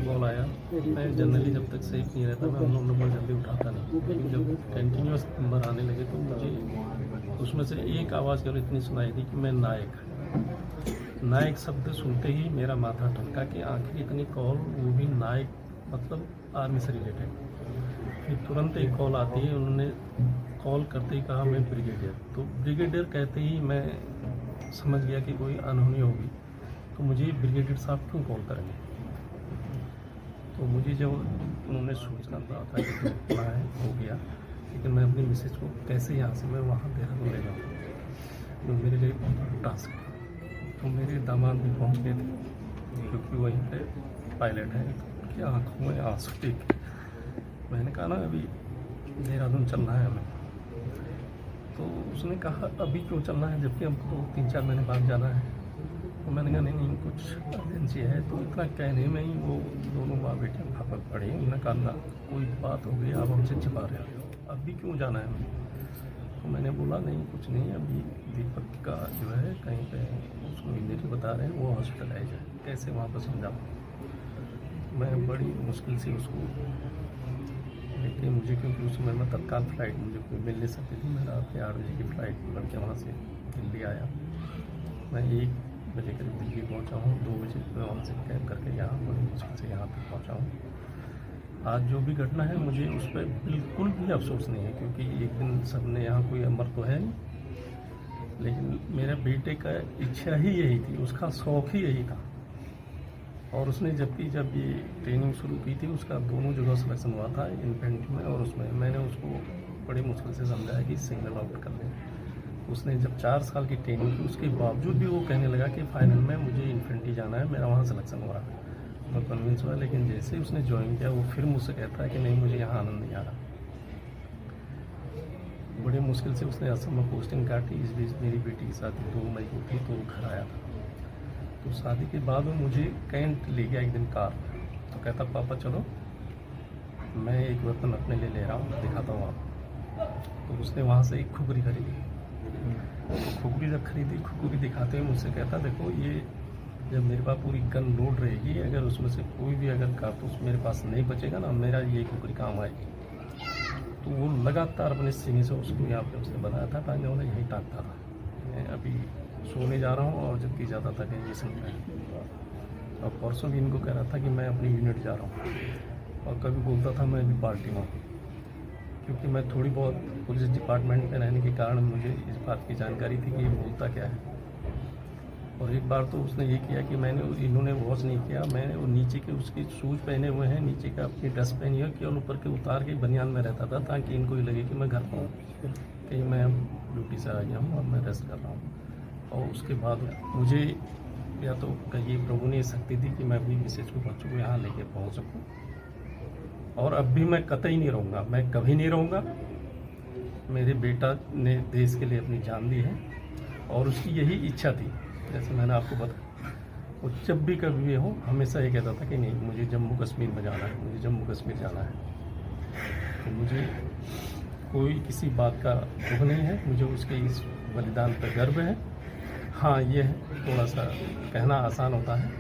Call आया। मैं generally जब तक सेफ नहीं रहता मैं उन नंबर जल्दी उठाता नहीं, लेकिन जब कंटिन्यूस नंबर आने लगे तो मुझे उसमें से एक आवाज़ केवल इतनी सुनाई थी कि मैं नायक शब्द सुनते ही मेरा माथा ठनका कि आखिर इतनी कॉल, वो भी नायक मतलब आर्मी से रिलेटेड। फिर तुरंत एक कॉल आती है, उन्होंने कॉल करते ही कहा मैं ब्रिगेडियर। तो ब्रिगेडियर कहते ही मैं समझ गया कि कोई अनहोनी होगी, तो मुझे ब्रिगेडियर साहब क्यों कॉल करेंगे। तो मुझे जब उन्होंने सूचना दिया था कि इतना है हो गया, लेकिन मैं अपनी मिसेज को कैसे यहाँ से मैं वहाँ देहरादून ले जाऊँ, तो मेरे लिए बहुत टास्क है। तो मेरे दामाद भी पहुँच गए थे क्योंकि वहीं पे पायलट है, कि आँखों में आंसू देख मैंने कहा ना अभी देहरादून चलना है हमें। तो उसने कहा अभी क्यों चलना है जबकि हमको 3-4 महीने बाद जाना है। तो मैंने कहा नहीं कुछ अर्जेंसी है। तो इतना कहने में ही वो दोनों माँ बेटे भाग पड़े। उन्होंने कहा ना कोई बात हो गई, आप हमसे छिपा रहे हो, अभी क्यों जाना है हमें। तो मैंने बोला नहीं कुछ नहीं, अभी दीपक का जो है कहीं पे उसको इंजरी बता रहे हैं, वो हॉस्पिटलाइज है, कैसे वहाँ पर समझाऊँ। मैं बड़ी मुश्किल से उसको लेके, मुझे क्योंकि उस समय में तत्काल फ्लाइट मुझे कोई मिल नहीं सकती थी। मैं रात के 8 बजे की फ़्लाइट पकड़ के वहाँ से दिल्ली आया। मैं 1 बजे करीब दिल्ली पहुँचा हूँ, 2 बजे मैं वहाँ से कैब करके यहाँ बड़ी मुश्किल से यहाँ तक पहुँचा हूँ। आज जो भी घटना है मुझे उस पर बिल्कुल भी अफसोस नहीं है, क्योंकि एक दिन सब ने यहाँ कोई अमर तो है नहीं, लेकिन मेरे बेटे का इच्छा ही यही थी, उसका शौक़ ही यही था। और उसने जब ये ट्रेनिंग शुरू की थी, उसका दोनों जगह सिलेक्शन हुआ था, इन्फेंट्री में और उसमें। मैंने उसको बड़ी मुश्किल से समझाया कि सिग्नल आउट कर लें। उसने जब 4 साल की ट्रेनिंग की, उसके बावजूद भी वो कहने लगा कि फाइनल में मुझे इन्फेंट्री जाना है, मेरा वहाँ सिलेक्शन हुआ। मैं कन्विंस हुआ, लेकिन जैसे उसने ज्वाइन किया वो फिर मुझसे कहता है कि नहीं मुझे यहाँ आनंद नहीं आ रहा। बड़ी मुश्किल से उसने असम में पोस्टिंग काटी। इस बीच मेरी बेटी की शादी 2 मई को थी, तो वो घर आया था। तो शादी के बाद वो मुझे कैंट ले गया एक दिन कार। तो कहता पापा चलो मैं एक बर्तन अपने लिए ले रहा हूँ, दिखाता हूँ आपको। तो उसने वहाँ से एक खुकरी खरीदी। तो खुकरी जब खरीदी, खुकरी दिखाते हुए मुझसे कहता देखो ये जब मेरे पास पूरी गन लोड रहेगी, अगर उसमें से कोई भी अगर कारतूस मेरे पास नहीं बचेगा ना, मेरा ये खुकरी काम आएगी। तो वो लगातार अपने सीने से उसको यहाँ पे उसने बनाया था, टांगे उन्हें यही टाँगता था। मैं अभी सोने जा रहा हूँ और जबकि ज़्यादा था कि ये समझ में। और परसों भी इनको कह रहा था कि मैं अपनी यूनिट जा रहा हूँ, और कभी बोलता था मैं भी पार्टी में हूँ, क्योंकि मैं थोड़ी बहुत पुलिस डिपार्टमेंट में रहने के कारण मुझे इस बात की जानकारी थी कि ये बोलता क्या है। और एक बार तो उसने ये किया कि इन्होंने वॉश नहीं किया, मैंने वो नीचे के उसके शूज़ पहने हुए हैं, नीचे का अपनी ड्रेस पहनी है, केवल ऊपर के उतार के बनियान में रहता था, ताकि इनको ही लगे कि मैं घर पर हूँ, कहीं मैं अब ड्यूटी से आ गया हूँ और मैं रेस्ट कर रहा हूँ। और उसके बाद मुझे या तो कहिए प्रभु ने शक्ति दी कि मैं अपनी मिसेज को बच्चों को यहाँ लेके पहुँच सकूँ। और अब भी मैं कतई नहीं रहूँगा, मैं कभी नहीं रहूँगा। मेरे बेटा ने देश के लिए अपनी जान दी है और उसकी यही इच्छा थी। जैसे मैंने आपको बताया, वो जब भी कभी भी हो हमेशा ये कहता था कि नहीं मुझे जम्मू कश्मीर में जाना है, मुझे जम्मू कश्मीर जाना है। तो मुझे कोई किसी बात का दुख नहीं है, मुझे उसके इस बलिदान पर गर्व है। हाँ ये है थोड़ा सा कहना आसान होता है,